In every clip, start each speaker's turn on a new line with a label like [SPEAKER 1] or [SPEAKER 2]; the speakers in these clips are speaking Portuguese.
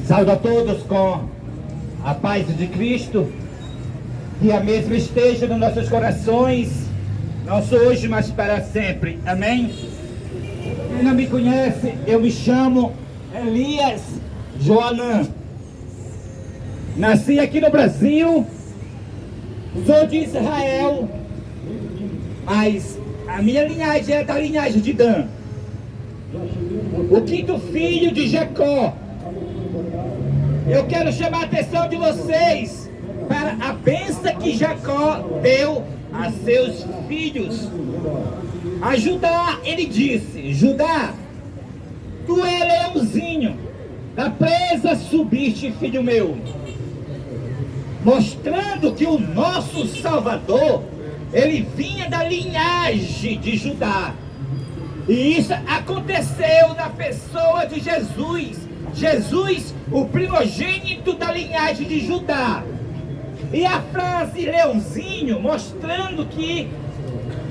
[SPEAKER 1] Saúdo a todos com a paz de Cristo, que a mesma esteja nos nossos corações, não só hoje, mas para sempre. Amém? Quem não me conhece, eu me chamo Elias Joanã. Nasci aqui no Brasil, sou de Israel, mas a minha linhagem é da linhagem de Dan, o quinto filho de Jacó. Eu quero chamar a atenção de vocês para a bênção que Jacó deu a seus filhos. A Judá, ele disse: Judá, tu é leãozinho, da presa subiste, filho meu. Mostrando que o nosso Salvador, ele vinha da linhagem de Judá. E isso aconteceu na pessoa de Jesus. Jesus, o primogênito da linhagem de Judá. E a frase leãozinho, mostrando que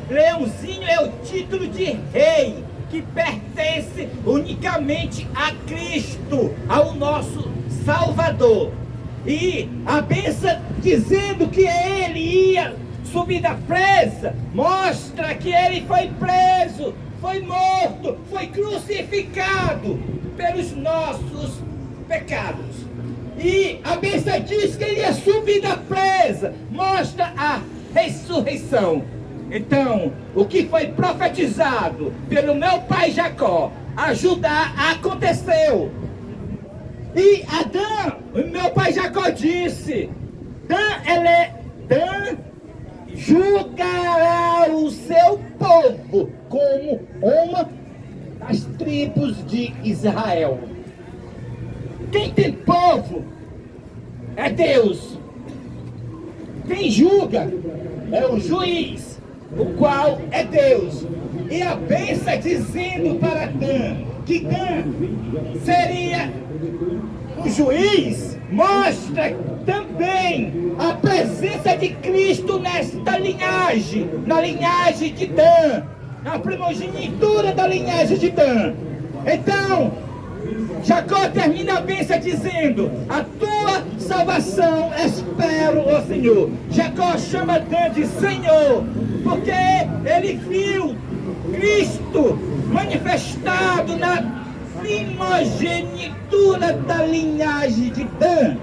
[SPEAKER 1] leãozinho é o título de rei, que pertence unicamente a Cristo, ao nosso Salvador. E a bênção dizendo que ele ia subir da presa, mostra que ele foi preso, foi morto, foi crucificado pelos nossos pecados. E a bênção diz que ele ia subir da presa, mostra a ressurreição. Então, o que foi profetizado pelo meu pai Jacó, a Judá, aconteceu. E Adão, o meu pai Jacó disse: Dan julgará o seu povo como uma das tribos de Israel. Quem tem povo é Deus. Quem julga é o juiz, o qual é Deus. E a bênção dizendo para Dan que Dan seria o juiz, mostra também a presença de Cristo nesta linhagem, na linhagem de Dan, na primogenitura da linhagem de Dan. Então, Jacó termina a bênção dizendo: a tua salvação espero, ó Senhor. Jacó chama Dan de Senhor, porque ele viu Cristo manifestado na primogenitura da linhagem de Dan.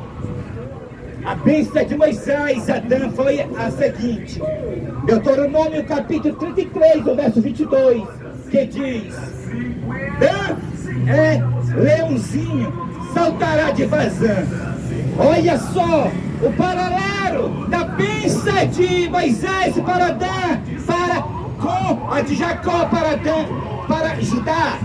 [SPEAKER 1] A bênção de Moisés a Dan foi a seguinte: Deuteronômio capítulo 33, o verso 22, que diz: Dan é leãozinho, saltará de vazão. Olha só o paralelo da bênção de Moisés para Dan, com a de Jacó para Dan, para Judá.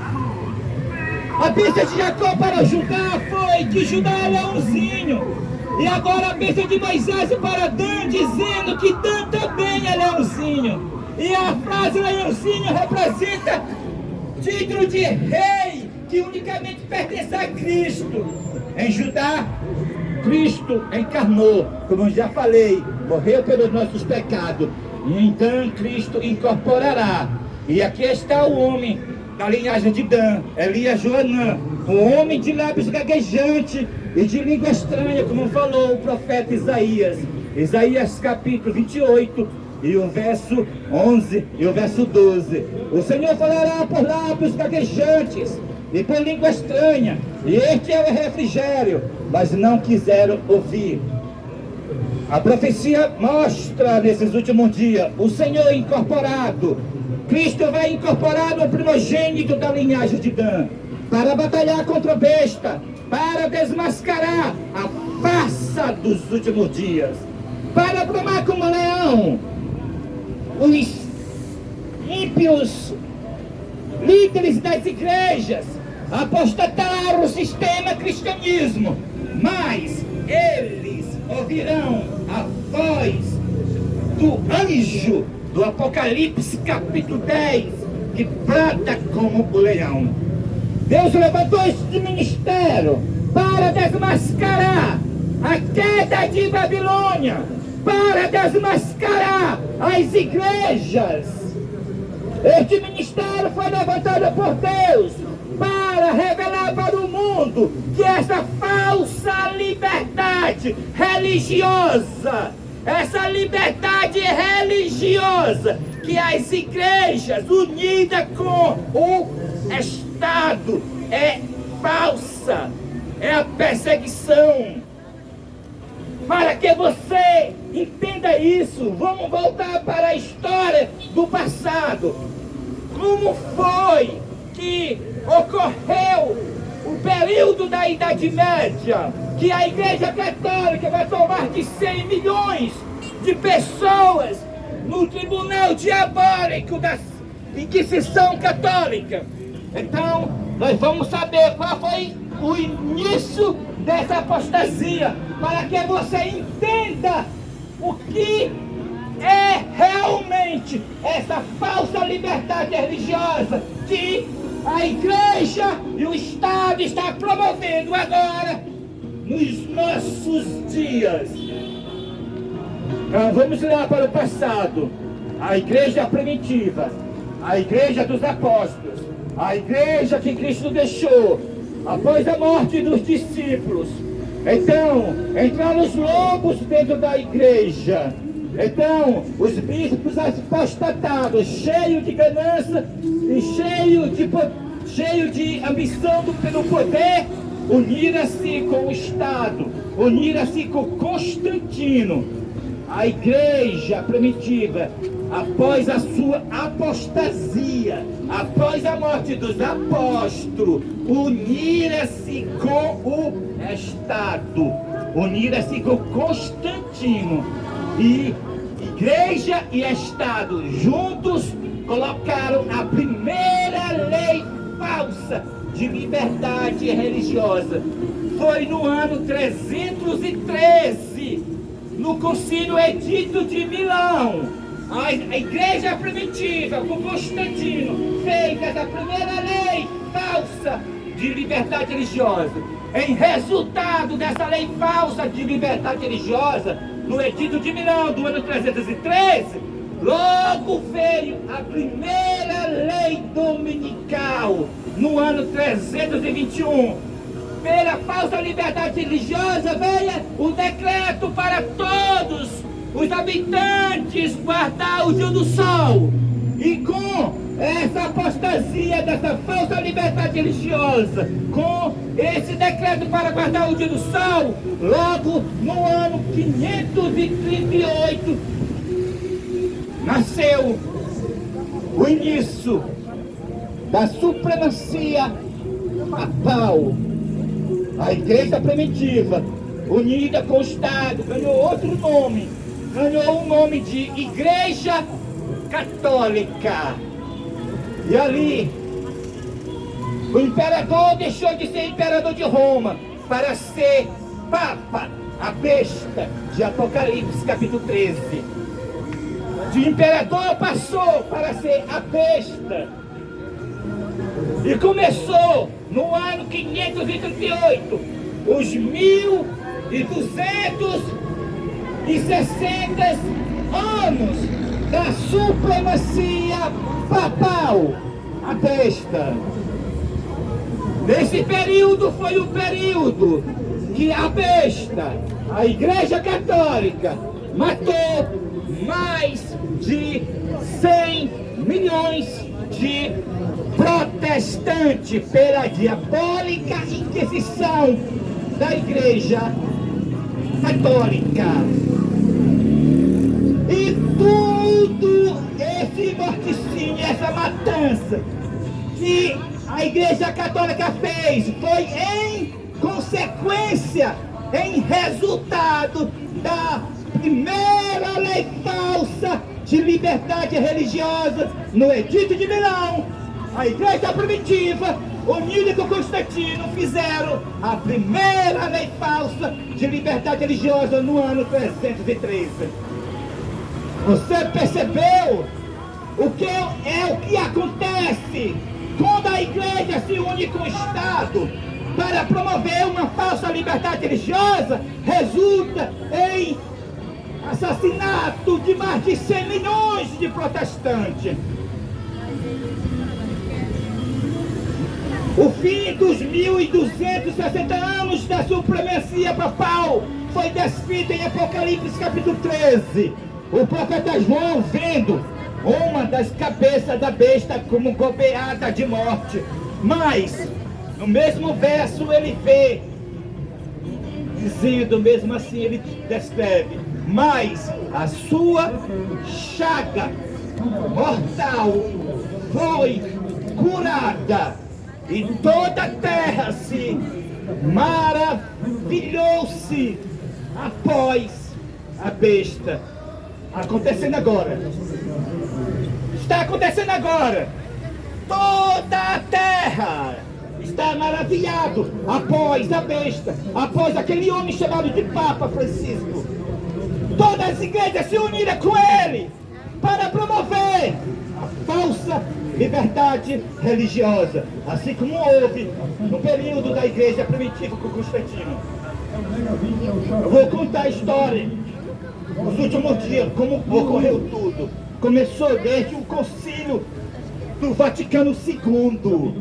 [SPEAKER 1] A bênção de Jacó para Judá foi que Judá é leãozinho. E agora a bênção de Moisés para Dan, dizendo que Dan também é leãozinho. E a frase leãozinho representa título de rei, que unicamente pertence a Cristo. Em Judá, Cristo encarnou, como eu já falei, morreu pelos nossos pecados. E então Cristo incorporará. E aqui está o homem da linhagem de Dan, Elias Joanã, um homem de lábios gaguejantes e de língua estranha, como falou o profeta Isaías. Isaías capítulo 28, e o verso 11 e o verso 12. O Senhor falará por lábios gaguejantes e por língua estranha, e este é o refrigério, mas não quiseram ouvir. A profecia mostra nesses últimos dias o Senhor incorporado. Cristo vai incorporar o primogênito da linhagem de Dan, para batalhar contra a besta, para desmascarar a farsa dos últimos dias, para bramar como leão os ímpios líderes das igrejas, apostatar o sistema cristianismo, mas eles ouvirão a voz do anjo do Apocalipse capítulo 10, que brada como o leão. Deus levantou este ministério para desmascarar a queda de Babilônia, para desmascarar as igrejas. Este ministério foi levantado por Deus para revelar para o mundo período que essa falsa liberdade religiosa, essa liberdade religiosa que as igrejas unidas com o Estado é falsa, é a perseguição. Para que você entenda isso, vamos voltar para a história do passado. Como foi que ocorreu o período da Idade Média, que a Igreja Católica matou mais de 100 milhões de pessoas no tribunal diabólico da Inquisição Católica? Então, nós vamos saber qual foi o início dessa apostasia, para que você entenda o que é realmente essa falsa liberdade religiosa que a Igreja e o Estado está promovendo agora nos nossos dias. Então vamos lá para o passado. A Igreja primitiva, a Igreja dos Apóstolos, a Igreja que Cristo deixou após a morte dos discípulos. Então, entraram os lobos dentro da igreja. Então, os bispos apostatados, cheios de ganância e cheio de ambição pelo poder, uniram-se com o Estado, uniram-se com Constantino. A igreja primitiva, após a sua apostasia, após a morte dos apóstolos, unira-se com o Estado, unira-se com Constantino, e igreja e Estado juntos colocaram a primeira lei falsa de liberdade religiosa. Foi no ano 313, no Concílio Edito de Milão. A igreja primitiva, com Constantino, fez essa primeira lei falsa de liberdade religiosa. Em resultado dessa lei falsa de liberdade religiosa, no Edito de Milão do ano 313, logo veio a primeira lei dominical, no ano 321. Pela falsa liberdade religiosa veio o decreto para todos os habitantes guardar o dia do sol. E com essa apostasia dessa falsa liberdade religiosa, com esse decreto para guardar o dia do sol, logo no ano 538, nasceu o início da supremacia papal. A igreja primitiva, unida com o Estado, ganhou outro nome, ganhou o nome de Igreja Católica. E ali, o imperador deixou de ser imperador de Roma para ser Papa, a besta de Apocalipse capítulo 13. De imperador passou para ser a besta. E começou no ano 538, os 1260 anos da supremacia papal, a besta. Nesse período foi o período que a besta, a Igreja Católica, matou mais de 100 milhões de protestantes pela diabólica Inquisição da Igreja Católica. E tudo esse morticínio, essa matança que a Igreja Católica fez foi em consequência, em resultado da primeira lei falsa de liberdade religiosa no Edito de Milão. A Igreja primitiva, unida com Constantino, fizeram a primeira lei falsa de liberdade religiosa no ano 313. Você percebeu o que acontece quando a Igreja se une com o Estado para promover uma falsa liberdade religiosa? Resulta em assassinato de mais de 100 milhões de protestantes. O fim dos 1260 anos da supremacia papal foi descrito em Apocalipse capítulo 13. O profeta João vendo uma das cabeças da besta como golpeada de morte. Mas, no mesmo verso ele vê, dizendo, mesmo assim ele descreve, mas a sua chaga mortal foi curada. E toda a terra se maravilhou-se após a besta. Acontecendo agora. Está acontecendo agora. Toda a terra está maravilhado após a besta, após aquele homem chamado de Papa Francisco. Todas as igrejas se uniram com ele para promover a falsa liberdade religiosa, assim como houve no período da igreja primitiva com Constantino. Eu vou contar a história nos últimos dias, como ocorreu tudo. Começou desde o concílio do Vaticano II.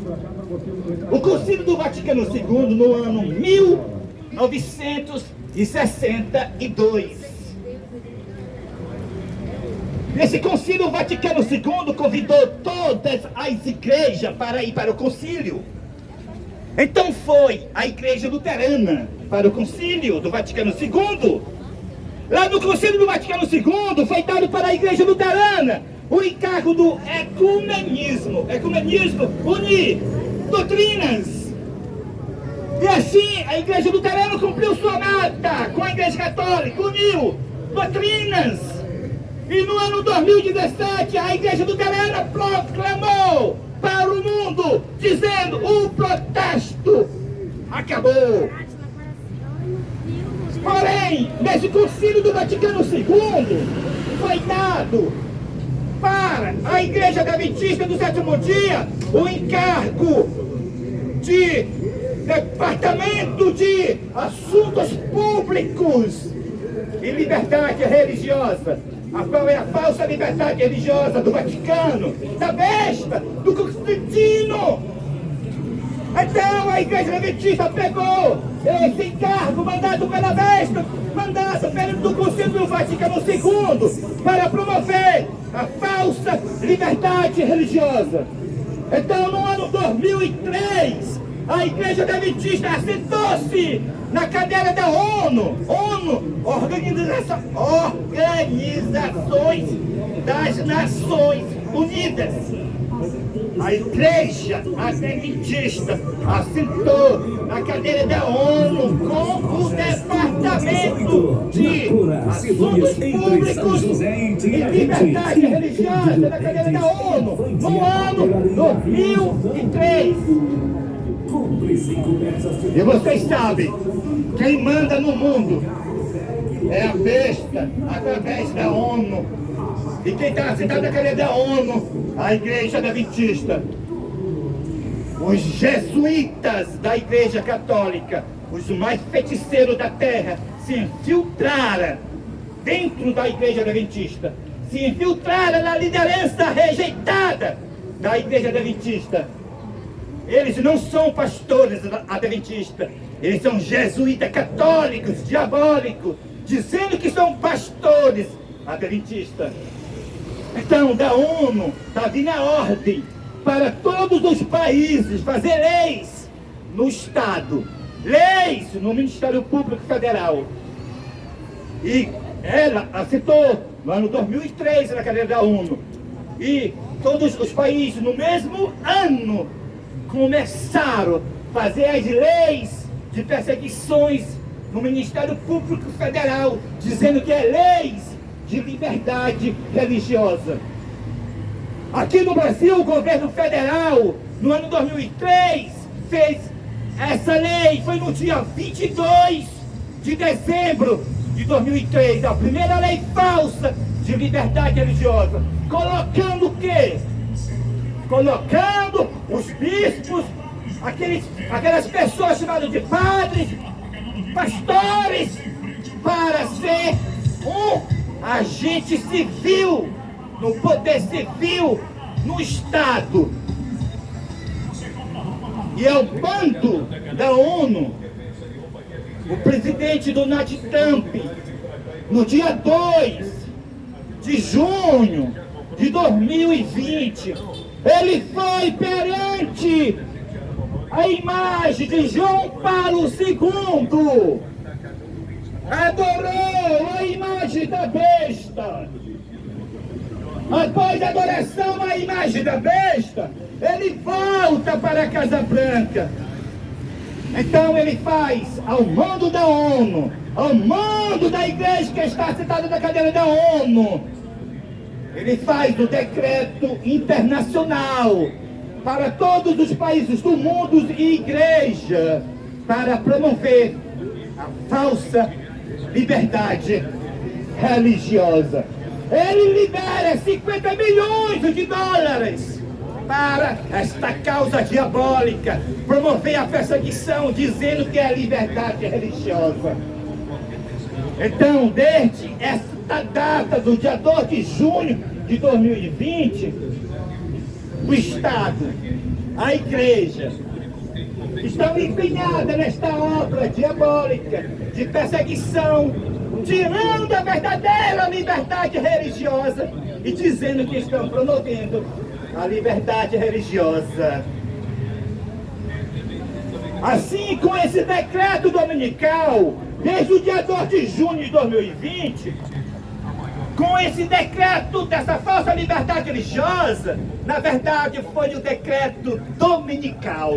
[SPEAKER 1] O concílio do Vaticano II no ano 1962. Esse concílio Vaticano II convidou todas as igrejas para ir para o concílio. Então foi a igreja luterana para o concílio do Vaticano II. Lá no concílio do Vaticano II foi dado para a igreja luterana o encargo do ecumenismo. Ecumenismo unir doutrinas. E assim a igreja luterana cumpriu sua meta com a igreja católica, uniu doutrinas. E no ano 2017, a igreja luterana proclamou para o mundo, dizendo, o protesto acabou. Porém, nesse concílio do Vaticano II, foi dado para a igreja adventista do sétimo dia o encargo de Departamento de Assuntos Públicos e Liberdade Religiosa. A qual é a falsa liberdade religiosa do Vaticano, da besta, do Constantino. Então a igreja adventista pegou esse encargo mandado pela besta, mandado do Concílio do Vaticano II, para promover a falsa liberdade religiosa. Então no ano 2003, a igreja adventista assentou-se na cadeira da ONU, Organizações das Nações Unidas. A igreja adventista assentou na cadeira da ONU com o Departamento de Assuntos Públicos e Liberdade Religiosa na cadeira da ONU no ano 2003. E vocês sabem, quem manda no mundo é a besta através da ONU. E quem está sentado na cadeira da ONU, a igreja adventista. Os jesuítas da igreja católica, os mais feiticeiros da terra, se infiltraram dentro da igreja adventista. Se infiltraram na liderança rejeitada da igreja adventista. Eles não são pastores adventistas, eles são jesuítas católicos, diabólicos, dizendo que são pastores adventistas. Então, da ONU está vindo a ordem para todos os países fazer leis no Estado, leis no Ministério Público Federal. E ela aceitou no ano 2003 na cadeira da ONU. E todos os países no mesmo ano começaram a fazer as leis de perseguições no Ministério Público Federal, dizendo que é leis de liberdade religiosa. Aqui no Brasil, o governo federal, no ano 2003, fez essa lei. Foi no dia 22 de dezembro de 2003, a primeira lei falsa de liberdade religiosa. Colocando o quê? Colocando os bispos, aquelas pessoas chamadas de padres, pastores, para ser um agente civil, no poder civil, no Estado. E ao ponto da ONU, o presidente Donald Trump, no dia 2 de junho de 2020, ele foi perante a imagem de João Paulo II, adorou a imagem da besta. Após a adoração à imagem da besta, ele volta para a Casa Branca. Então ele faz ao mando da ONU, ao mando da igreja que está sentada na cadeira da ONU, ele faz o decreto internacional para todos os países do mundo e igreja para promover a falsa liberdade religiosa. Ele libera 50 milhões de dólares para esta causa diabólica, promover a perseguição, dizendo que é liberdade religiosa. Então, desde esta data do dia 2 de junho de 2020, o Estado, a Igreja, estão empenhadas nesta obra diabólica de perseguição, tirando a verdadeira liberdade religiosa e dizendo que estão promovendo a liberdade religiosa. Assim, com esse decreto dominical, desde o dia 2 de junho de 2020, com esse decreto dessa falsa liberdade religiosa, na verdade foi o decreto dominical.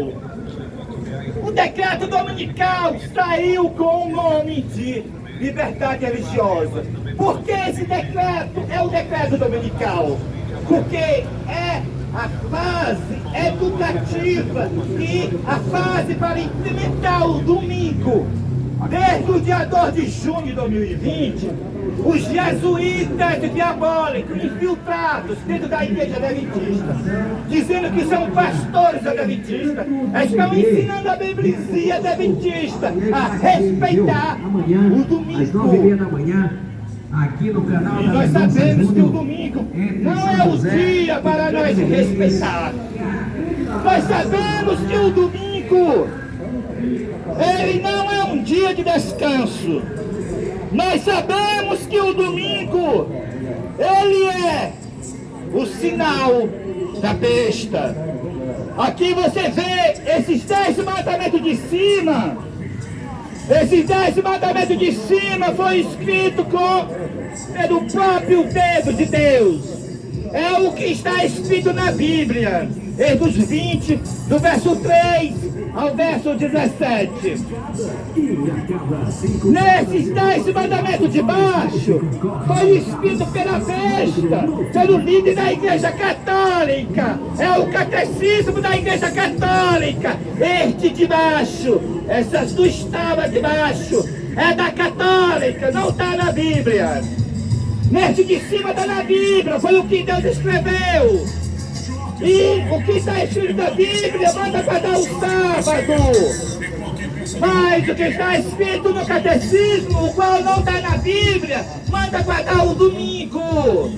[SPEAKER 1] O decreto dominical saiu com o nome de liberdade religiosa. Por que esse decreto é o decreto dominical? Porque é a fase educativa e a fase para implementar o domingo. Desde o dia 2 de junho de 2020, os jesuítas diabólicos infiltrados dentro da igreja adventista, dizendo que são pastores adventistas, estão ensinando a membresia adventista a respeitar o domingo.
[SPEAKER 2] Às 9h30 da manhã, aqui no canal
[SPEAKER 1] e nós sabemos que o domingo não é o dia para nós respeitar. Nós sabemos que o domingo, ele não é um dia de descanso. Nós sabemos que o domingo, ele é o sinal da besta. Aqui você vê esses 10 mandamentos de cima. Esses 10 mandamentos de cima foi escrito pelo próprio dedo de Deus. É o que está escrito na Bíblia. Êxodo 20, do verso 3 ao verso 17. Nesses 10 mandamentos de baixo, foi escrito pela besta, pelo líder da Igreja Católica. É o catecismo da Igreja Católica. Este de baixo, essas duas tábuas de baixo, é da Católica, não está na Bíblia. Neste de cima está na Bíblia, foi o que Deus escreveu. E o que está escrito na Bíblia manda guardar o sábado. Mas o que está escrito no catecismo, o qual não está na Bíblia, manda guardar o domingo.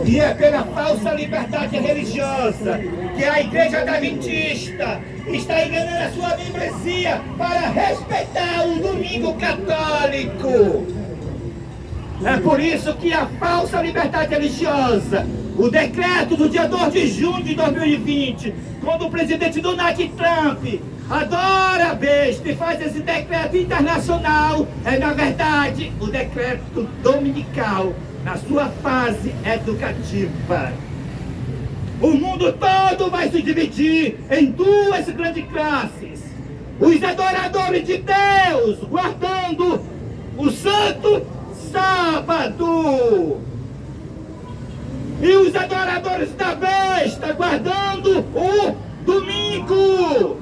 [SPEAKER 1] E é pela falsa liberdade religiosa que a Igreja Adventista está enganando a sua membresia para respeitar o domingo católico. É por isso que a falsa liberdade religiosa, o decreto do dia 2 de junho de 2020, quando o presidente Donald Trump adora a besta e faz esse decreto internacional, é na verdade o decreto dominical, na sua fase educativa. O mundo todo vai se dividir em duas grandes classes: os adoradores de Deus, guardando o santo sábado, e os adoradores da besta, guardando o domingo.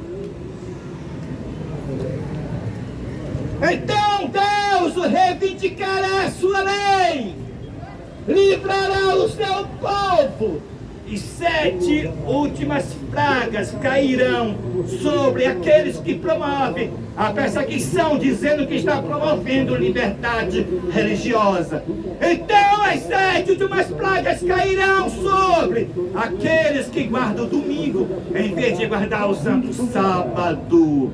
[SPEAKER 1] Então Deus reivindicará a sua lei, livrará o seu povo, e 7 últimas pragas cairão sobre aqueles que promovem a perseguição, dizendo que está promovendo liberdade religiosa. Então as 7 últimas pragas cairão sobre aqueles que guardam o domingo, em vez de guardar o santo sábado.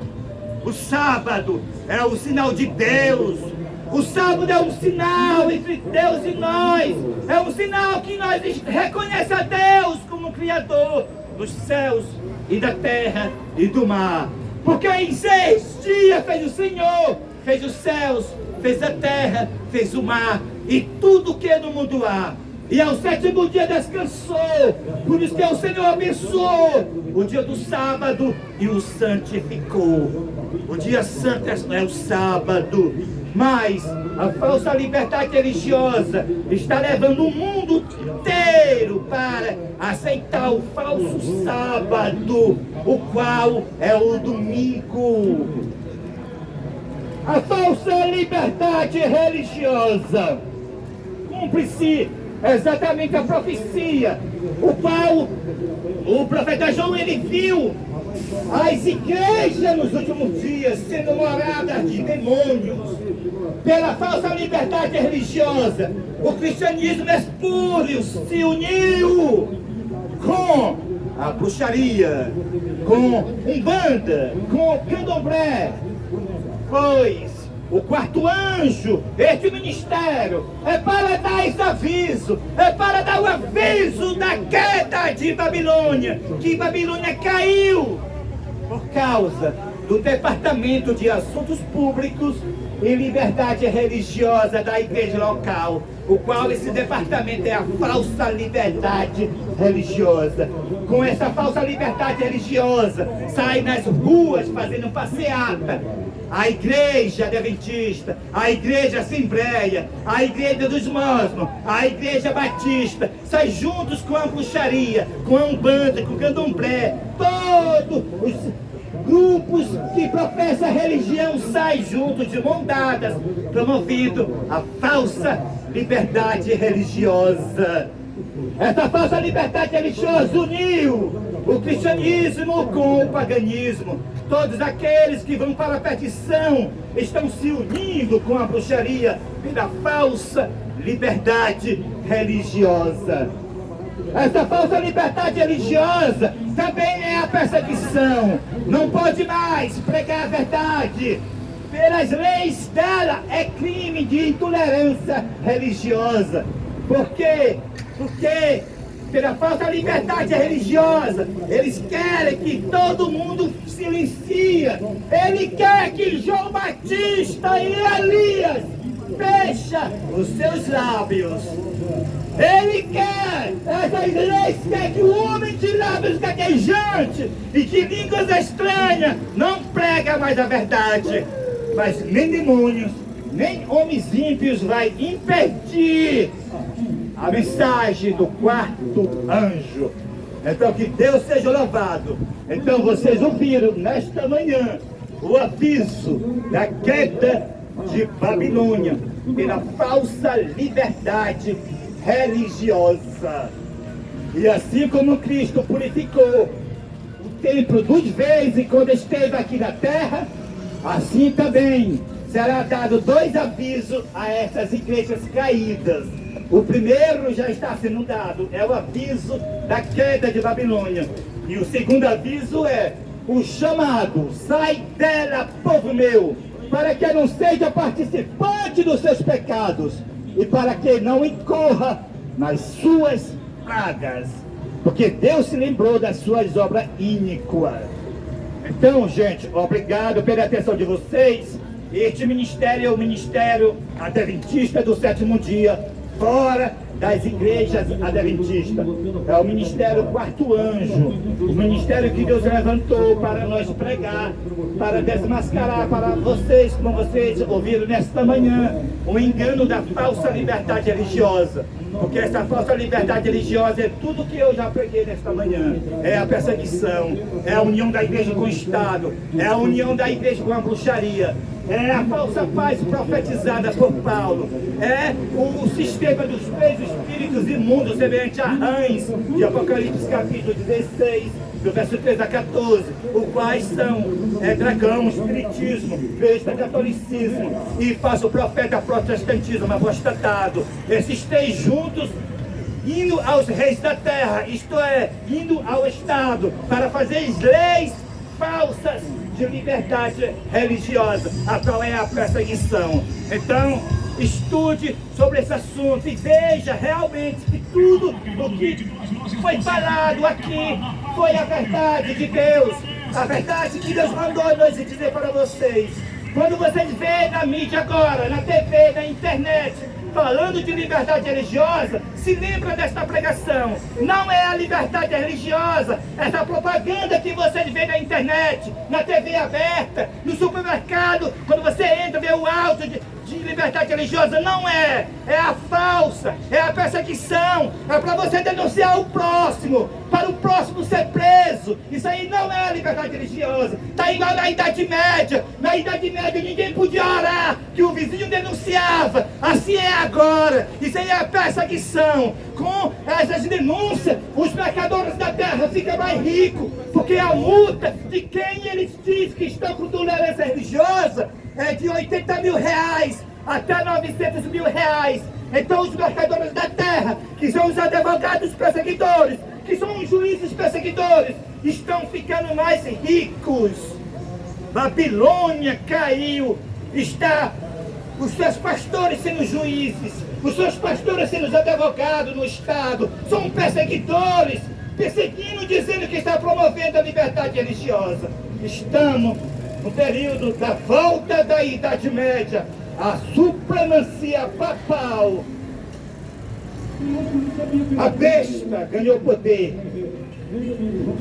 [SPEAKER 1] O sábado é o sinal de Deus. O sábado é um sinal entre Deus e nós. É um sinal que nós reconhecemos a Deus como Criador dos céus e da terra e do mar. Porque em 6 dias fez o Senhor, fez os céus, fez a terra, fez o mar e tudo que no mundo há. E ao 7º dia descansou. Por isso que o Senhor abençoou o dia do sábado e o santificou. O dia santo é o sábado. Mas a falsa liberdade religiosa está levando o mundo inteiro para aceitar o falso sábado, o qual é o domingo. A falsa liberdade religiosa cumpre-se exatamente a profecia, o qual o profeta João ele viu as igrejas nos últimos dias sendo moradas de demônios. Pela falsa liberdade religiosa, o cristianismo espúrio se uniu com a bruxaria, com Umbanda, com Candomblé, pois o 4º anjo, este ministério, é para dar esse aviso, é para dar o aviso da queda de Babilônia, que Babilônia caiu por causa do Departamento de Assuntos Públicos e Liberdade Religiosa da igreja local, o qual esse departamento é a falsa liberdade religiosa. Com essa falsa liberdade religiosa, sai nas ruas fazendo passeata. A igreja adventista, a igreja assembleia, a igreja dos mormons, a igreja batista, sai juntos com a bruxaria, com a umbanda, com o candomblé, todos os grupos que professam a religião saem juntos de mão dadas, promovendo a falsa liberdade religiosa. Essa falsa liberdade religiosa uniu o cristianismo com o paganismo. Todos aqueles que vão para a perdição estão se unindo com a bruxaria pela falsa liberdade religiosa. Essa falsa liberdade religiosa também é a perseguição. Não pode mais pregar a verdade. Pelas leis dela é crime de intolerância religiosa. Por quê? Porque pela falta de liberdade religiosa, eles querem que todo mundo silencia. Ele quer que João Batista e Elias fechem os seus lábios. Ele quer, essas leis quer que o homem de lábios gaguejantes e de línguas estranhas não prega mais a verdade. Mas nem demônios, nem homens ímpios vai impedir a mensagem do 4º anjo. Então que Deus seja louvado. Então vocês ouviram nesta manhã o aviso da queda de Babilônia pela falsa liberdade religiosa. E assim como Cristo purificou o templo 2 vezes quando esteve aqui na terra, assim também será dado 2 avisos a essas igrejas caídas. O primeiro já está sendo dado, é o aviso da queda de Babilônia. E o segundo aviso é o chamado: sai dela, povo meu, para que não seja participante dos seus pecados e para que não incorra nas suas pragas, porque Deus se lembrou das suas obras iníquas. Então, gente, obrigado pela atenção de vocês. Este ministério é o ministério adventista do 7º dia, fora das igrejas adventistas. É o ministério 4º anjo, o ministério que Deus levantou para nós pregar, para desmascarar para vocês, como vocês ouviram nesta manhã, o engano da falsa liberdade religiosa. Porque essa falsa liberdade religiosa é tudo que eu já preguei nesta manhã. É a perseguição, é a união da igreja com o Estado, é a união da igreja com a bruxaria, é a falsa paz profetizada por Paulo, é o sistema dos 3 espíritos imundos semelhante a rãs, de Apocalipse capítulo 16, do verso 13 a 14, os quais são dragão, espiritismo, besta, catolicismo e falso profeta, protestantismo, apostatado. Esses três juntos indo aos reis da terra, isto é, indo ao Estado, para fazer leis falsas de liberdade religiosa, a qual é a perseguição. Então, estude sobre esse assunto e veja realmente que tudo o que foi falado aqui foi a verdade de Deus, a verdade que Deus mandou nós dizer para vocês. Quando vocês veem na mídia agora, na TV, na internet, falando de liberdade religiosa, se lembra desta pregação. Não é a liberdade religiosa, essa propaganda que vocês veem na internet, na TV aberta, no supermercado, quando você entra, vê o áudio de liberdade religiosa. Não é, é a falsa, é a perseguição, é para você denunciar o próximo, para o próximo ser preso. Isso aí não é a liberdade religiosa. Está igual na Idade Média. Na Idade Média ninguém podia orar, que o vizinho denunciava. Assim é agora. Isso aí é a perseguição. Com essas denúncias, os mercadores da terra ficam mais ricos, porque a multa de quem eles dizem que estão com tolerância religiosa é de 80 mil reais até 900 mil reais. Então os mercadores da terra, que são os advogados perseguidores, que são os juízes perseguidores, estão ficando mais ricos. Babilônia caiu, está os seus pastores sendo juízes, os seus pastores sendo os advogados no Estado, são perseguidores, perseguindo, dizendo que está promovendo a liberdade religiosa. Estamos no período da volta da Idade Média, a supremacia papal. A besta ganhou poder,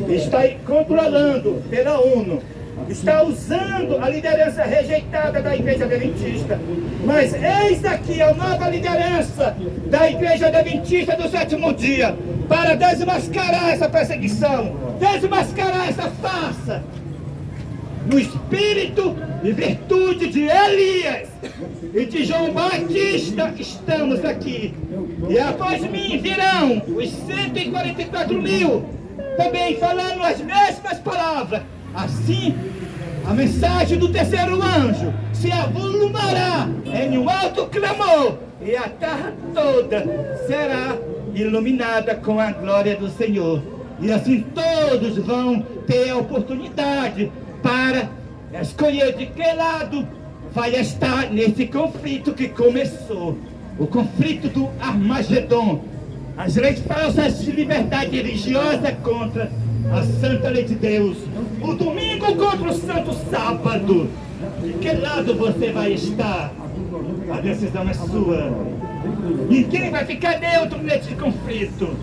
[SPEAKER 1] está controlando pela ONU, está usando a liderança rejeitada da Igreja Adventista. Mas eis aqui a nova liderança da Igreja Adventista do sétimo dia, para desmascarar essa perseguição, desmascarar essa farsa. No espírito e virtude de Elias e de João Batista estamos aqui. E após mim virão os 144 mil, também falando as mesmas palavras. Assim, a mensagem do terceiro anjo se avolumará em um alto clamor, e a terra toda será iluminada com a glória do Senhor. E assim todos vão ter a oportunidade para escolher de que lado vai estar nesse conflito que começou. O conflito do Armagedon. As leis falsas de liberdade religiosa contra a santa lei de Deus. O domingo contra o santo sábado. De que lado você vai estar? A decisão é sua. Ninguém vai ficar neutro nesse conflito.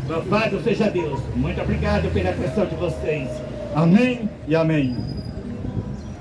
[SPEAKER 1] Louvado seja Deus. Muito obrigado pela atenção de vocês. Amém e amém.